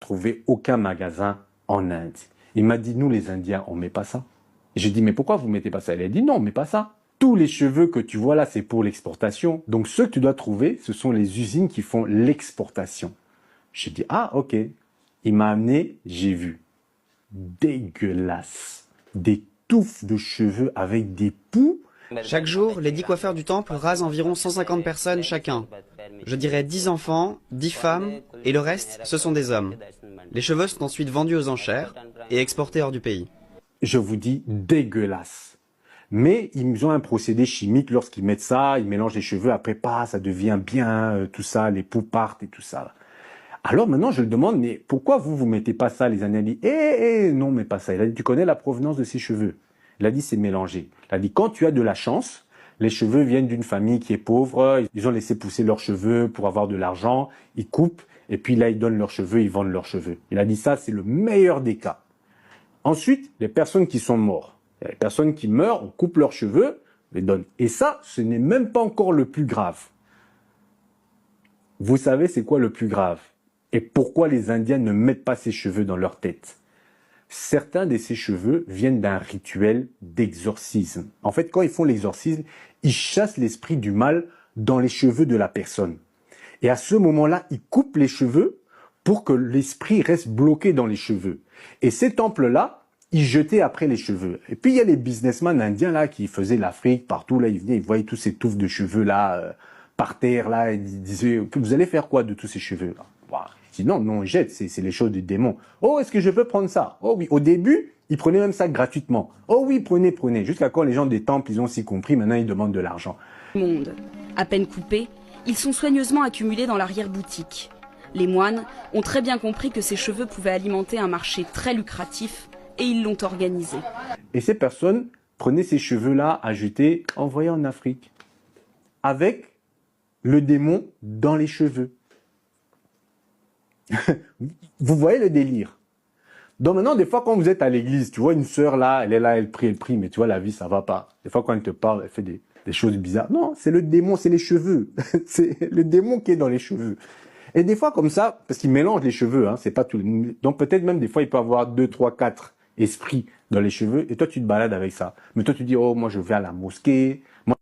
trouvé aucun magasin en Inde. Il m'a dit, nous les Indiens, on met pas ça. J'ai dit, mais pourquoi vous mettez pas ça? Il a dit, non, on met pas ça. Tous les cheveux que tu vois là, c'est pour l'exportation. Donc, ceux que tu dois trouver, ce sont les usines qui font l'exportation. J'ai dit, ah, ok. Il m'a amené, j'ai vu. Dégueulasse. Des touffes de cheveux avec des poux. Chaque jour, les 10 coiffeurs du temple rasent environ 150 personnes chacun. Je dirais 10 enfants, 10 femmes, et le reste, ce sont des hommes. Les cheveux sont ensuite vendus aux enchères et exportés hors du pays. Je vous dis, dégueulasse. Mais ils ont un procédé chimique lorsqu'ils mettent ça, ils mélangent les cheveux, après pas, ça devient bien, tout ça, les poux partent et tout ça. Alors maintenant, je le demande, mais pourquoi vous mettez pas ça? Les Indiens disent, non, mais pas ça. Il a dit, tu connais la provenance de ces cheveux? Il a dit, c'est mélangé. Il a dit, quand tu as de la chance, les cheveux viennent d'une famille qui est pauvre, ils ont laissé pousser leurs cheveux pour avoir de l'argent, ils coupent, et puis là, ils donnent leurs cheveux, ils vendent leurs cheveux. Il a dit, ça, c'est le meilleur des cas. Ensuite, les personnes qui sont mortes. Les personnes qui meurent, on coupe leurs cheveux, on les donne. Et ça, ce n'est même pas encore le plus grave. Vous savez, c'est quoi le plus grave? Et pourquoi les Indiens ne mettent pas ces cheveux dans leur tête? Certains de ces cheveux viennent d'un rituel d'exorcisme. En fait, quand ils font l'exorcisme, ils chassent l'esprit du mal dans les cheveux de la personne. Et à ce moment-là, ils coupent les cheveux pour que l'esprit reste bloqué dans les cheveux. Et ces temples-là, ils jetaient après les cheveux. Et puis il y a les businessmen indiens là qui faisaient l'Afrique, partout là, ils venaient, ils voyaient tous ces touffes de cheveux là, par terre là, et ils disaient, vous allez faire quoi de tous ces cheveux là? Je dis non, non, jette, c'est les choses du démon. Oh, est-ce que je peux prendre ça? Oh oui, au début, ils prenaient même ça gratuitement. Oh oui, prenez, prenez. Jusqu'à quand les gens des temples, ils ont aussi compris, maintenant ils demandent de l'argent. Monde. À peine coupés, ils sont soigneusement accumulés dans l'arrière-boutique. Les moines ont très bien compris que ces cheveux pouvaient alimenter un marché très lucratif et ils l'ont organisé. Et ces personnes prenaient ces cheveux-là à jeter, envoyés en Afrique, avec le démon dans les cheveux. Vous voyez le délire. Donc maintenant, des fois, quand vous êtes à l'église, tu vois une sœur là, elle est là, elle prie, mais tu vois, la vie, ça va pas. Des fois, quand elle te parle, elle fait des choses bizarres. Non, c'est le démon, c'est les cheveux. C'est le démon qui est dans les cheveux. Et des fois, comme ça, parce qu'il mélange les cheveux, hein, c'est pas tout. Donc peut-être même des fois, il peut avoir 2, 3, 4 esprits dans les cheveux, et toi, tu te balades avec ça. Mais toi, tu dis, oh, moi, je vais à la mosquée. Moi,